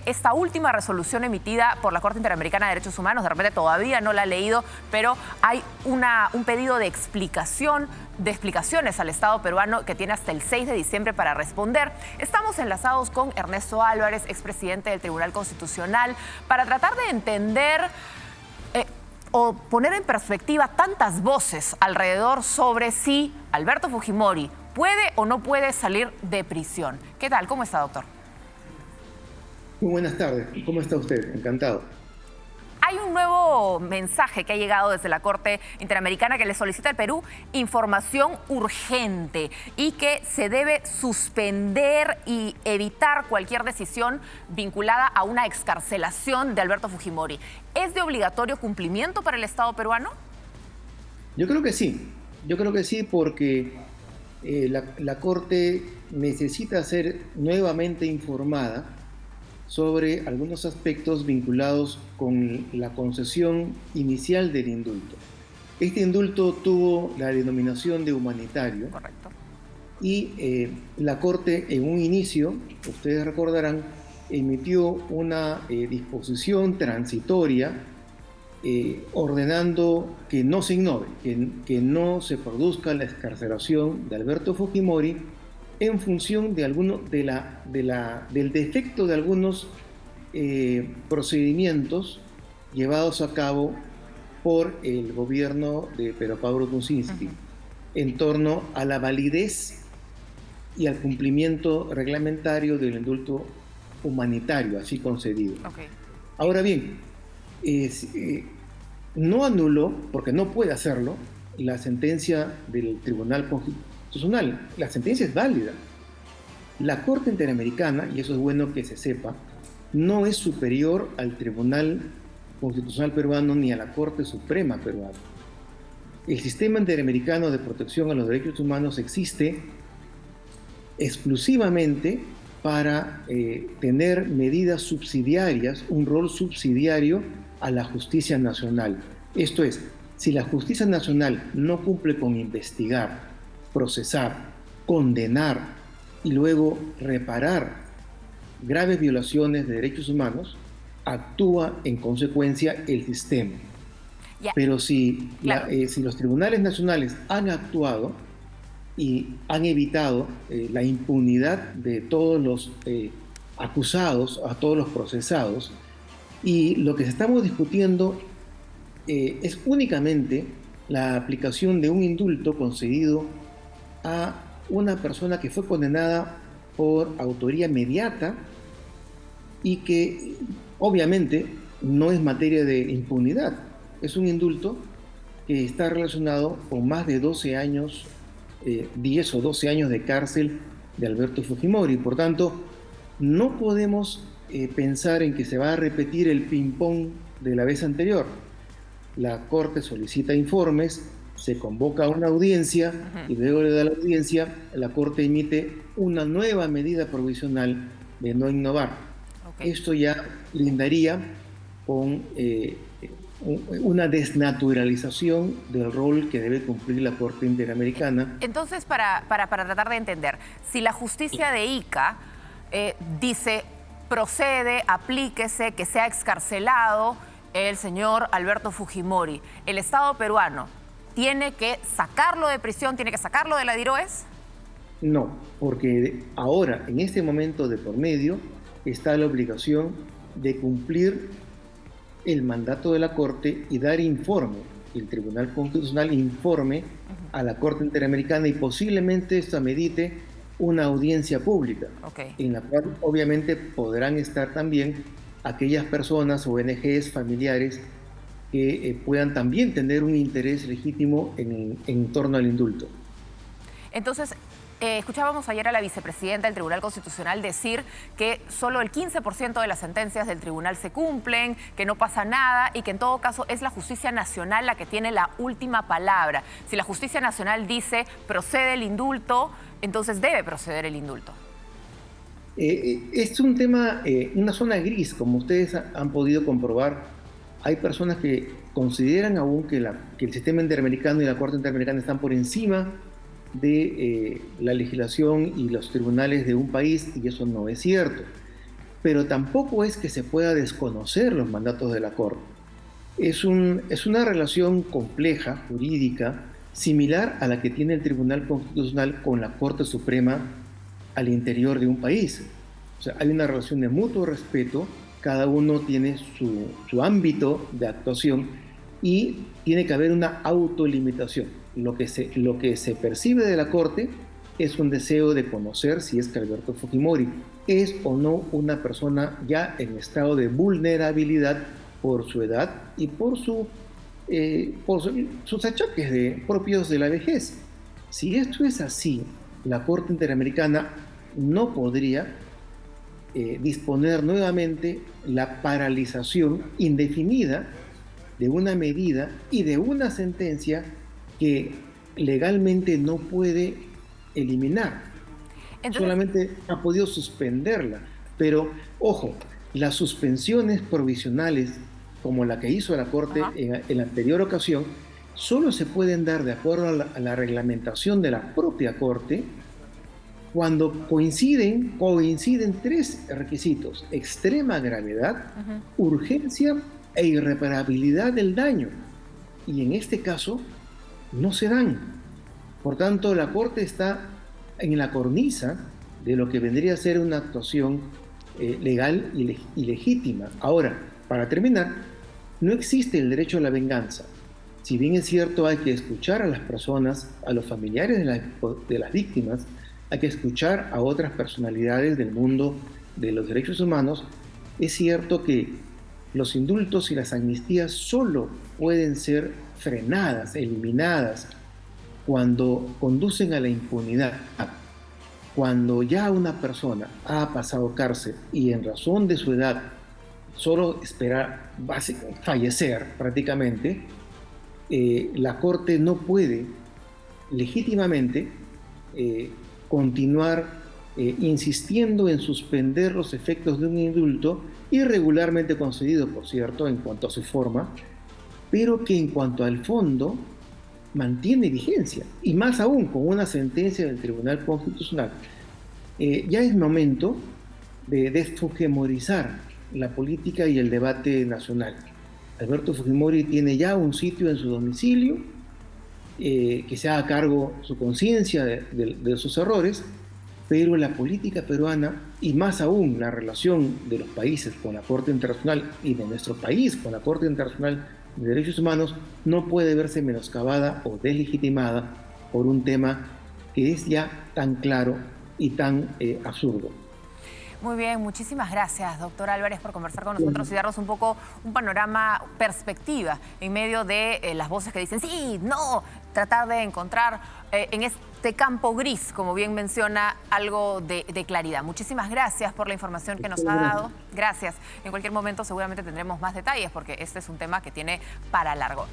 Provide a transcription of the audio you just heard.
esta última resolución emitida por la Corte Interamericana de Derechos Humanos. De repente todavía no la ha leído, pero hay un pedido de explicaciones al Estado peruano que tiene hasta el 6 de diciembre para responder. Estamos enlazados con Ernesto Álvarez, expresidente del Tribunal Constitucional, para tratar de entender o poner en perspectiva tantas voces alrededor sobre si Alberto Fujimori puede o no puede salir de prisión. ¿Qué tal? ¿Cómo está, doctor? Muy buenas tardes. ¿Cómo está usted? Encantado. Hay un nuevo mensaje que ha llegado desde la Corte Interamericana que le solicita al Perú información urgente y que se debe suspender y evitar cualquier decisión vinculada a una excarcelación de Alberto Fujimori. ¿Es de obligatorio cumplimiento para el Estado peruano? Yo creo que sí. Yo creo que sí porque la Corte necesita ser nuevamente informada sobre algunos aspectos vinculados con la concesión inicial del indulto. Este indulto tuvo la denominación de humanitario. Correcto. Y la Corte en un inicio, ustedes recordarán, emitió una disposición transitoria ordenando que no se ignore, que no se produzca la excarcelación de Alberto Fujimori en función de del defecto de algunos procedimientos llevados a cabo por el gobierno de Pedro Pablo Kuczynski en torno a la validez y al cumplimiento reglamentario del indulto humanitario así concedido. Okay. Ahora bien, no anuló, porque no puede hacerlo, la sentencia del Tribunal Constitucional. La sentencia es válida. La Corte Interamericana, y eso es bueno que se sepa, no es superior al Tribunal Constitucional peruano ni a la Corte Suprema peruana. El sistema interamericano de protección a los derechos humanos existe exclusivamente para tener medidas subsidiarias, un rol subsidiario a la justicia nacional. Esto es, si la justicia nacional no cumple con investigar, procesar, condenar y luego reparar graves violaciones de derechos humanos, actúa en consecuencia el sistema. Pero si los tribunales nacionales han actuado y han evitado la impunidad de todos los acusados, a todos los procesados, y lo que estamos discutiendo es únicamente la aplicación de un indulto concedido a una persona que fue condenada por autoría mediata y que obviamente no es materia de impunidad. Es un indulto que está relacionado con más de 12 años, 10 o 12 años de cárcel de Alberto Fujimori. Por tanto, no podemos pensar en que se va a repetir el ping-pong de la vez anterior. La Corte solicita informes, se convoca a una audiencia y luego de la audiencia la Corte emite una nueva medida provisional de no innovar. Okay. Esto ya lindaría con una desnaturalización del rol que debe cumplir la Corte Interamericana. Entonces, para tratar de entender, si la justicia de Ica dice procede, aplíquese, que sea excarcelado el señor Alberto Fujimori, ¿el Estado peruano tiene que sacarlo de prisión, tiene que sacarlo de la DIROES? No, porque ahora, en este momento de por medio, está la obligación de cumplir el mandato de la Corte y dar informe. El Tribunal Constitucional informe a la Corte Interamericana y posiblemente esto amerite una audiencia pública, en la cual obviamente podrán estar también aquellas personas, ONGs, familiares, que puedan también tener un interés legítimo en torno al indulto. Entonces, escuchábamos ayer a la vicepresidenta del Tribunal Constitucional decir que solo el 15% de las sentencias del tribunal se cumplen, que no pasa nada y que en todo caso es la justicia nacional la que tiene la última palabra. Si la justicia nacional dice procede el indulto, entonces debe proceder el indulto. Es un tema, una zona gris, como ustedes han podido comprobar. Hay personas que consideran aún que el sistema interamericano y la Corte Interamericana están por encima de la legislación y los tribunales de un país, y eso no es cierto. pero tampoco es que se pueda desconocer los mandatos de la Corte. Es una relación compleja, jurídica, similar a la que tiene el Tribunal Constitucional con la Corte Suprema al interior de un país. O sea, hay una relación de mutuo respeto, cada uno tiene su ámbito de actuación y tiene que haber una autolimitación. Lo que se percibe de la Corte es un deseo de conocer si es que Alberto Fujimori es o no una persona ya en estado de vulnerabilidad por su edad y por sus achaques propios de la vejez. Si esto es así, la Corte Interamericana no podría disponer nuevamente la paralización indefinida de una medida y de una sentencia que legalmente no puede eliminar. Entonces, solamente ha podido suspenderla. Pero, ojo, las suspensiones provisionales, como la que hizo la Corte en la anterior ocasión, solo se pueden dar de acuerdo a la reglamentación de la propia Corte cuando coinciden tres requisitos: extrema gravedad, urgencia e irreparabilidad del daño. Y en este caso no se dan. Por tanto, la Corte está en la cornisa de lo que vendría a ser una actuación legal y legítima. Ahora, para terminar, no existe el derecho a la venganza. Si bien es cierto, hay que escuchar a las personas, a los familiares de las víctimas, hay que escuchar a otras personalidades del mundo de los derechos humanos, es cierto que los indultos y las amnistías solo pueden ser frenadas, eliminadas, cuando conducen a la impunidad. Cuando ya una persona ha pasado cárcel y en razón de su edad solo espera fallecer prácticamente, la Corte no puede legítimamente continuar insistiendo en suspender los efectos de un indulto irregularmente concedido, por cierto, en cuanto a su forma, pero que en cuanto al fondo mantiene vigencia, y más aún con una sentencia del Tribunal Constitucional. Ya es momento de desfujimorizar la política y el debate nacional. Alberto Fujimori tiene ya un sitio en su domicilio, que se haga cargo su conciencia de sus errores, pero la política peruana, y más aún la relación de los países con la Corte Internacional y de nuestro país con la Corte Internacional de Derechos Humanos, no puede verse menoscabada o deslegitimada por un tema que es ya tan claro y tan absurdo. Muy bien, muchísimas gracias, doctor Álvarez, por conversar con nosotros y darnos un poco un panorama, perspectiva, en medio de las voces que dicen sí, no, tratar de encontrar en este campo gris, como bien menciona, algo de claridad. Muchísimas gracias por la información que nos ha dado. Gracias. En cualquier momento seguramente tendremos más detalles porque este es un tema que tiene para largo.